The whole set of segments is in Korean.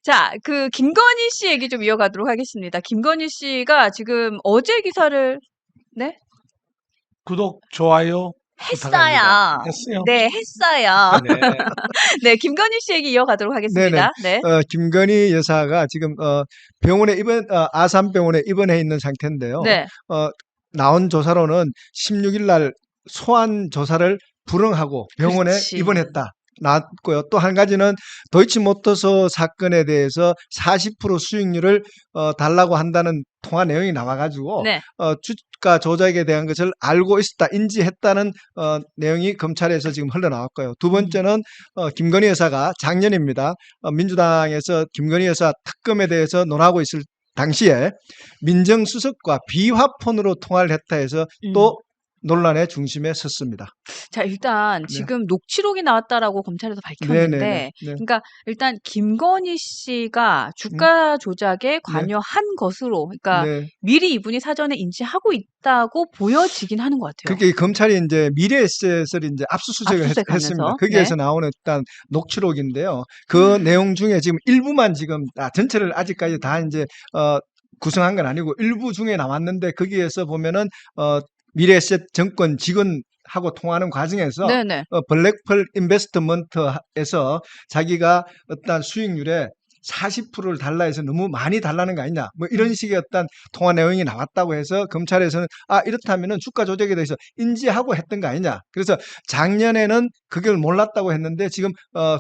자, 그 김건희 씨 얘기 좀 이어가도록 하겠습니다. 김건희 씨가 지금 어제 기사를 네? 구독, 좋아요 부탁합니다. 했어요. 했어요? 네, 했어요. 네. 네, 김건희 씨 얘기 이어가도록 네네. 하겠습니다. 네. 김건희 여사가 지금 병원에 아산병원에 입원해 있는 상태인데요. 네. 나온 조사로는 16일 날 소환 조사를 불응하고 병원에 그렇지. 입원했다. 나왔고요. 또 한 가지는 도이치모터스 사건에 대해서 40% 수익률을 달라고 한다는 통화 내용이 나와가지고 네. 주가 조작에 대한 것을 알고 있었다, 인지했다는 내용이 검찰에서 지금 흘러나왔고요. 두 번째는 김건희 여사가 작년입니다. 민주당에서 김건희 여사 특검에 대해서 논하고 있을 당시에 민정수석과 비화폰으로 통화를 했다 해서 또 논란의 중심에 섰습니다. 자, 일단 네. 지금 녹취록이 나왔다라고 검찰에서 밝혔는데, 네. 그러니까 일단 김건희 씨가 주가 조작에 관여한 것으로, 그러니까 네. 미리 이분이 사전에 인지하고 있다고 보여지긴 하는 것 같아요. 그게 검찰이 이제 미래에셋을 이제 압수수색을 압수수색하면서. 했습니다. 거기에서 네. 나오는 일단 녹취록인데요. 그 내용 중에 지금 일부만 지금 전체를 아직까지 다 이제 구성한 건 아니고 일부 중에 나왔는데 거기에서 보면은 미래에셋 정권 직원하고 통화하는 과정에서 네네. 블랙펄 인베스트먼트에서 자기가 어떤 수익률에 40%를 달라 해서 너무 많이 달라는 거 아니냐, 뭐 이런 식의 어떤 통화 내용이 나왔다고 해서 검찰에서는 이렇다면은 주가 조작에 대해서 인지하고 했던 거 아니냐. 그래서 작년에는 그걸 몰랐다고 했는데 지금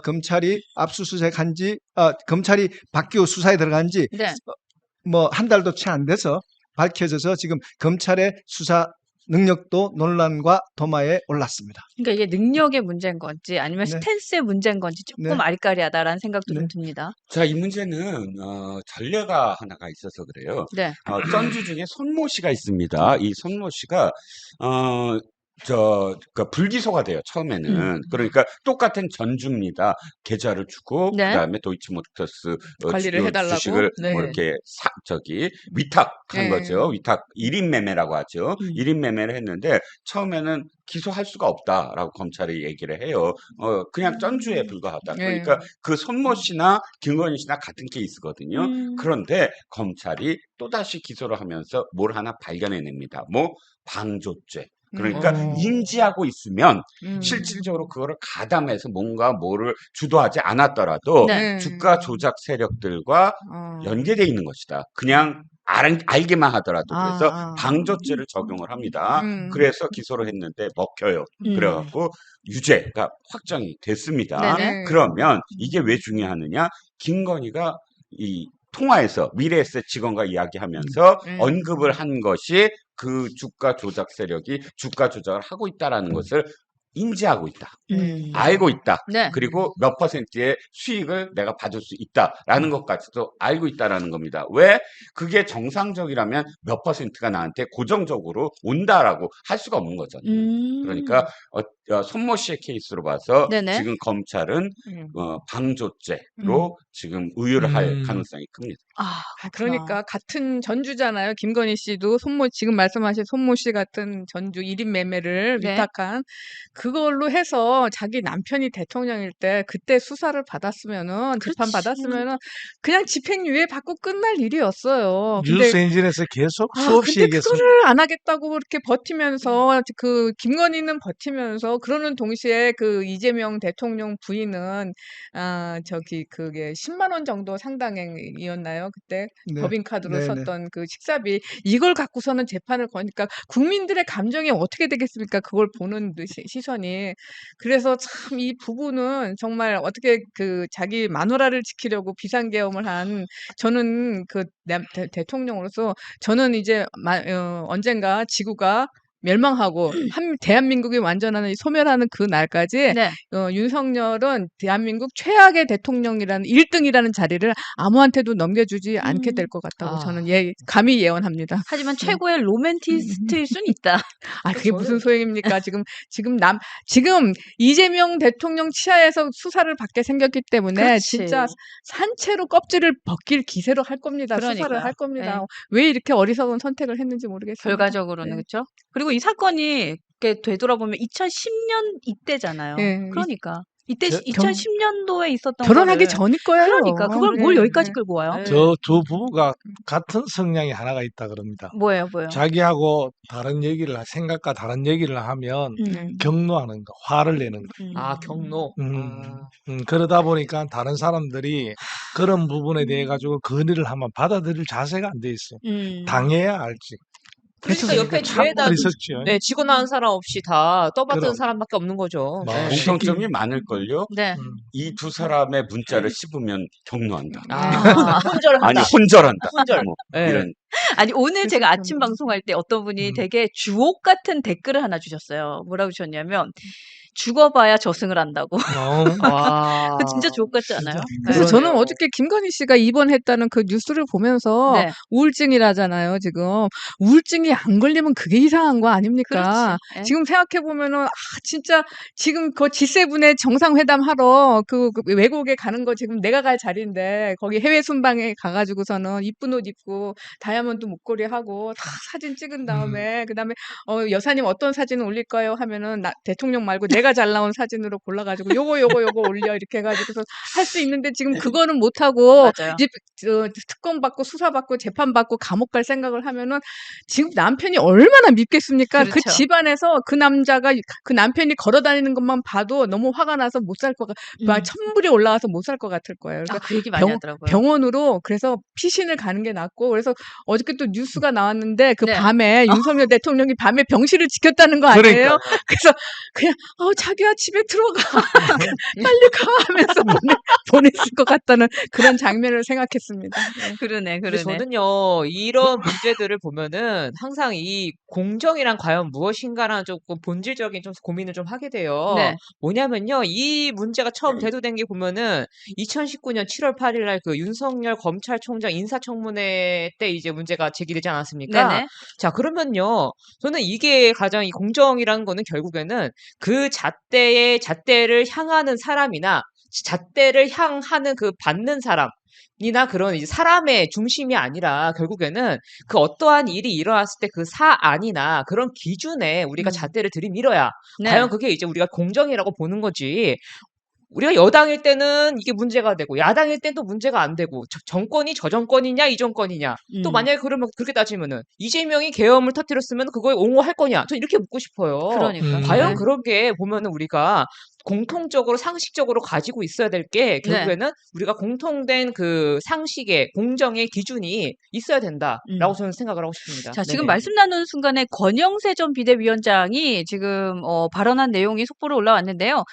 검찰이 압수수색한 지 검찰이 바뀌고 수사에 들어간 지 네. 뭐 한 달도 채 안 돼서 밝혀져서 지금 검찰의 수사 능력도 논란과 도마에 올랐습니다. 그러니까 이게 능력의 문제인 건지 아니면 네. 스탠스의 문제인 건지 조금 네. 아리까리하다라는 생각도 네. 좀 듭니다. 자, 이 문제는 전례가 하나가 있어서 그래요. 네. 전주 중에 손모 씨가 있습니다. 이 손모 씨가 그러니까 불기소가 돼요, 처음에는. 그러니까 똑같은 전주입니다. 계좌를 주고, 네. 그다음에 도이치모터스 관리를 해달라고? 주식을 네. 뭐 이렇게 위탁한 네. 거죠. 위탁 1인 매매라고 하죠. 1인 매매를 했는데 처음에는 기소할 수가 없다라고 검찰이 얘기를 해요. 그냥 전주에 불과하다. 네. 그러니까 그 손모 씨나 김건희 씨나 같은 케이스거든요. 그런데 검찰이 또다시 기소를 하면서 뭘 하나 발견해냅니다. 뭐 방조죄. 그러니까 인지하고 있으면 실질적으로 그거를 가담해서 뭔가 뭐를 주도하지 않았더라도 네. 주가 조작 세력들과 연계돼 있는 것이다. 그냥 알기만 하더라도. 그래서 방조죄를 적용을 합니다. 그래서 기소를 했는데 먹혀요. 그래갖고 유죄가 확정이 됐습니다. 네네. 그러면 이게 왜 중요하느냐? 김건희가 이 통화에서 미래에셋 직원과 이야기하면서 언급을 한 것이 그 주가 조작 세력이 주가 조작을 하고 있다라는 것을 인지하고 있다. 알고 있다. 네. 그리고 몇 퍼센트의 수익을 내가 받을 수 있다라는 것까지도 알고 있다라는 겁니다. 왜? 그게 정상적이라면 몇 퍼센트가 나한테 고정적으로 온다라고 할 수가 없는 거잖아요. 그러니까 손모 씨의 케이스로 봐서 네네. 지금 검찰은 방조죄로 지금 의유를 할 가능성이 큽니다. 그러니까 같은 전주잖아요. 김건희 씨도 지금 말씀하신 손모 씨 같은 전주 1인 매매를 네. 위탁한 그걸로 해서 자기 남편이 대통령일 때 그때 수사를 받았으면은 재판 그렇지. 받았으면은 그냥 집행유예 받고 끝날 일이었어요. 근데 뉴스 엔진에서 계속 수없이 근데 얘기했습니다. 그거를 안 하겠다고 이렇게 버티면서 그 김건희는 버티면서 그러는 동시에 그 이재명 대통령 부인은 그게 10만 원 정도 상당이었나요? 그때 네. 법인카드로 네네. 썼던 그 식사비 이걸 갖고서는 재판을 거니까 국민들의 감정이 어떻게 되겠습니까? 그걸 보는 시선이. 그래서 참 이 부부는 정말 어떻게 그 자기 마누라를 지키려고 비상계엄을 한 저는 그 대통령으로서 저는 이제 언젠가 지구가 멸망하고 대한민국이 완전한 소멸하는 그 날까지 네. 윤석열은 대한민국 최악의 대통령이라는 1등이라는 자리를 아무한테도 넘겨주지 않게 될 것 같다고 저는 감히 예언합니다. 하지만 최고의 로맨티스트일 순 있다. 그게 무슨 소용입니까? 지금 이재명 대통령 치하에서 수사를 받게 생겼기 때문에 그렇지. 진짜 산채로 껍질을 벗길 기세로 할 겁니다. 수사를 그러니까요. 할 겁니다. 네. 왜 이렇게 어리석은 선택을 했는지 모르겠습니다. 결과적으로는 네. 그렇죠. 그리고 이 사건이 이렇게 되돌아보면 2010년 이때잖아요. 네. 그러니까 이때 저- 2010년도에 있었던 결혼하기 거를 전일 거예요. 그러니까 그걸 뭘 네, 여기까지 네. 끌고 와요? 네. 저 두 부부가 같은 성향이 하나가 있다 그럽니다. 뭐예요? 자기하고 다른 얘기를 생각과 다른 얘기를 하면 경노하는 거, 화를 내는 거. 아, 경로. 그러다 보니까 다른 사람들이 그런 부분에 대해 가지고 건의를 하면 받아들일 자세가 안 돼 있어. 당해야 알지. 그러니까 옆에 참 뒤에다 어리석지요. 네, 지고 나온 사람 없이 다 떠받드는 그럼. 사람밖에 없는 거죠. 뭐, 네. 공통점이 많을걸요. 네. 이 두 사람의 문자를 씹으면 경로한다. 아, 혼절한다. 아니 혼절한다. 혼절. 뭐 네. 이런 아니 오늘 제가 그래서 아침 방송할 때 어떤 분이 음. 되게 주옥 같은 댓글을 하나 주셨어요. 뭐라고 주셨냐면 죽어봐야 저승을 한다고. 와. 그 진짜 주옥 같지 않아요? 그래서 그러네요. 저는 어저께 김건희 씨가 입원했다는 그 뉴스를 보면서 네. 우울증이라잖아요, 지금. 우울증이 안 걸리면 그게 이상한 거 아닙니까? 그렇지. 예. 지금 생각해보면은, 진짜 지금 그 G7의 정상회담 하러 그 외국에 가는 거 지금 내가 갈 자리인데, 거기 해외 순방에 가가지고서는 이쁜 옷 입고, 다이아몬드 목걸이 하고, 다 사진 찍은 다음에, 그 다음에, 여사님 어떤 사진을 올릴까요? 하면은, 대통령 말고 내가 잘 나온 사진으로 골라가지고, 요거 올려, 이렇게 해가지고서 할 수 있는데, 지금 그거는 못하고, 맞아요. 이제 특검 받고 수사 받고 재판 받고 감옥 갈 생각을 하면은 지금 남편이 얼마나 밉겠습니까? 그 그렇죠. 집안에서 그 남자가 그 남편이 걸어 다니는 것만 봐도 너무 화가 나서 못 살 것 막 천불이 올라와서 못 살 것 같을 거예요. 그러니까 그 얘기 많이 하더라고요. 병원으로 그래서 피신을 가는 게 낫고 그래서 어저께 또 뉴스가 나왔는데 그 네. 밤에 윤석열 대통령이 밤에 병실을 지켰다는 거 아니에요? 그래서 그냥 자기야 집에 들어가 빨리 가 하면서 보냈을 것 같다는 그런 장면을 생각했습니다. 네. 그러네. 근데 저는요, 이런 문제들을 보면은 항상 이 공정이란 과연 무엇인가라는 조금 본질적인 좀 고민을 좀 하게 돼요. 네. 뭐냐면요, 이 문제가 처음 대두된 게 보면은 2019년 7월 8일 날 그 윤석열 검찰총장 인사청문회 때 이제 문제가 제기되지 않았습니까? 네네. 자, 그러면요, 저는 이게 가장 이 공정이라는 거는 결국에는 그 잣대를 향하는 사람이나 잣대를 향하는 그 받는 사람이나 그런 이제 사람의 중심이 아니라 결국에는 그 어떠한 일이 일어났을 때 그 사안이나 그런 기준에 우리가 잣대를 들이밀어야 네. 과연 그게 이제 우리가 공정이라고 보는 거지. 우리가 여당일 때는 이게 문제가 되고 야당일 땐 또 문제가 안 되고 정권이 저 정권이냐 이 정권이냐 또 만약에 그러면 그렇게 따지면은 이재명이 계엄을 터뜨렸으면 그거에 옹호할 거냐 저 이렇게 묻고 싶어요. 그러니까. 과연 네. 그렇게 보면은 우리가 공통적으로 상식적으로 가지고 있어야 될 게 결국에는 우리가 공통된 그 상식의 공정의 기준이 있어야 된다라고 저는 생각을 하고 싶습니다. 자, 지금 네네. 말씀 나누는 순간에 권영세 전 비대위원장이 지금 발언한 내용이 속보로 올라왔는데요.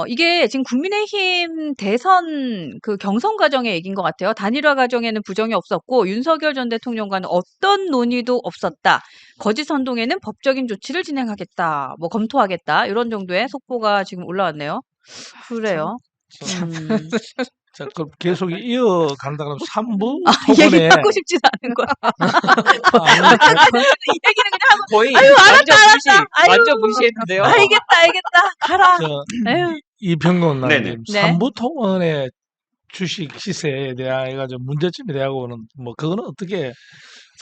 이게 지금 국민의힘 대선 그 경선 과정의 얘기인 것 같아요. 단일화 과정에는 부정이 없었고 윤석열 전 대통령과는 어떤 논의도 없었다. 거짓 선동에는 법적인 조치를 진행하겠다. 뭐 검토하겠다. 이런 정도의 속보가 지금 올라왔네요. 그래요. 자, 그럼 계속 이어간다 그러면 3부 얘기 토론에 하고 싶진 않은 거야. 이 얘기는 그냥 하고 거의 알았다. 아유. 완전 무시했는데요. 알겠다. 가라. 저, 에휴. 이평론 네네. 나님 네. 3부 토론의 주식 시세에 대하여 좀 문제점에 대하고는 뭐 그거는 어떻게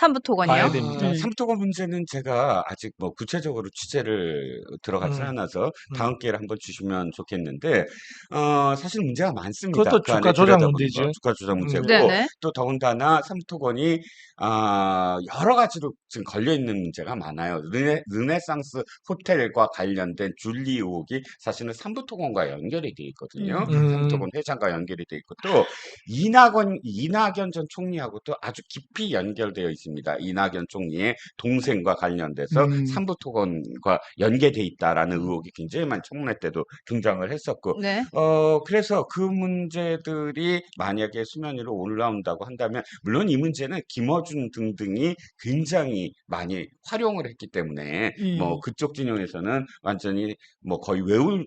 3부 토건이요. 봐야 됩니다. 삼토건 문제는 제가 아직 뭐 구체적으로 취재를 들어가지 않아서 다음 기회를 한번 주시면 좋겠는데 사실 문제가 많습니다. 그것도 그 안에 주가 조작 들여다보면 문제죠. 주가 조작 문제고 네네. 또 더군다나 삼토건이 여러 가지로 지금 걸려 있는 문제가 많아요. 르네상스 호텔과 관련된 줄리 의혹이 사실은 삼부토건과 연결이 돼 있거든요. 삼토건 회장과 연결이 돼 있고 또 이낙연 전 총리하고도 아주 깊이 연결되어 있습니다. 이낙연 총리의 동생과 관련돼서 삼부토건과 연계돼 있다라는 의혹이 굉장히 많이 청문회 때도 등장을 했었고 네. 그래서 그 문제들이 만약에 수면 위로 올라온다고 한다면 물론 이 문제는 김어준 등등이 굉장히 많이 활용을 했기 때문에 뭐 그쪽 진영에서는 완전히 뭐 거의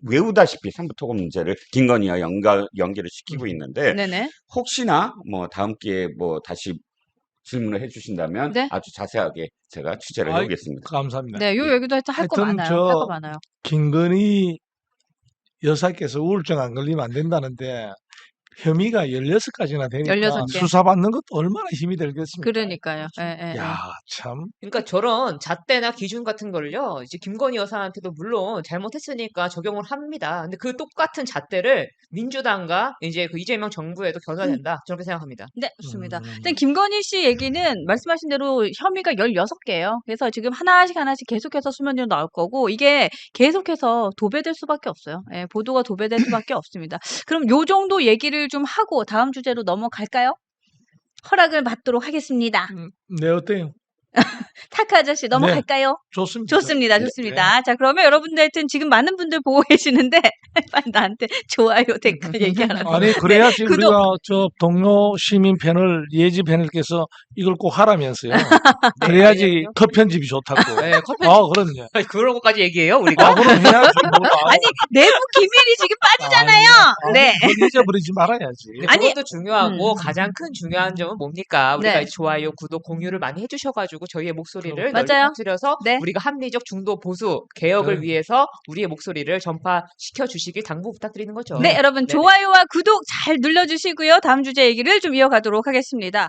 외우다시피 삼부토건 문제를 김건희와 연결을 시키고 있는데 네네. 혹시나 뭐 다음 기회에 뭐 다시 질문을 해주신다면 네. 아주 자세하게 제가 취재를 아이, 해보겠습니다. 감사합니다. 네, 요 얘기도 하여튼 할 거 하여튼 많아요. 저- 할 거 많아요. 김건희 여사께서 우울증 안 걸리면 안 된다는데 혐의가 16가지나 되니까 16개. 수사받는 것도 얼마나 힘이 들겠습니까? 그러니까요. 예. 야, 참. 그러니까 저런 잣대나 기준 같은 걸요, 이제 김건희 여사한테도 물론 잘못했으니까 적용을 합니다. 근데 그 똑같은 잣대를 민주당과 이제 그 이재명 정부에도 겨눠낸다. 저렇게 생각합니다. 네, 좋습니다. 음. 일단 김건희 씨 얘기는 말씀하신 대로 혐의가 16개예요. 그래서 지금 하나씩 계속해서 수면 위로 나올 거고 이게 계속해서 도배될 수밖에 없어요. 예, 보도가 도배될 수밖에 없습니다. 그럼 요 정도 얘기를 좀 하고 다음 주제로 넘어갈까요? 허락을 받도록 하겠습니다. 네, 어때요? 타크 아저씨 넘어갈까요? 좋습니다. 좋습니다. 네. 좋습니다. 자, 그러면 여러분들 하여튼 지금 많은 분들 보고 계시는데 빨리 나한테 좋아요, 댓글 얘기하라고. 아니, 그래야지 구독. 우리가 저 동료 시민 패널, 예지 패널께서 이걸 꼭 하라면서요. 그래야지 아니요. 컷 편집이 좋다고. 네, 컷 아, 그럼요. 그런 것까지 얘기해요, 우리가? 아, 그럼 해야지. 아니, 내부 기밀이 지금 빠지잖아요. 네. 그걸 잊어버리지 말아야지. 근데 아니, 그것도 중요하고 가장 큰 중요한 점은 뭡니까? 우리가 네. 이제 좋아요, 구독, 공유를 많이 해주셔가지고 저희의 목소리를 맞아요. 널리 퍼뜨려서 네. 우리가 합리적 중도 보수 개혁을 네. 위해서 우리의 목소리를 전파시켜 주시길 당부 부탁드리는 거죠. 네, 여러분 네네. 좋아요와 구독 잘 눌러주시고요. 다음 주제 얘기를 좀 이어가도록 하겠습니다.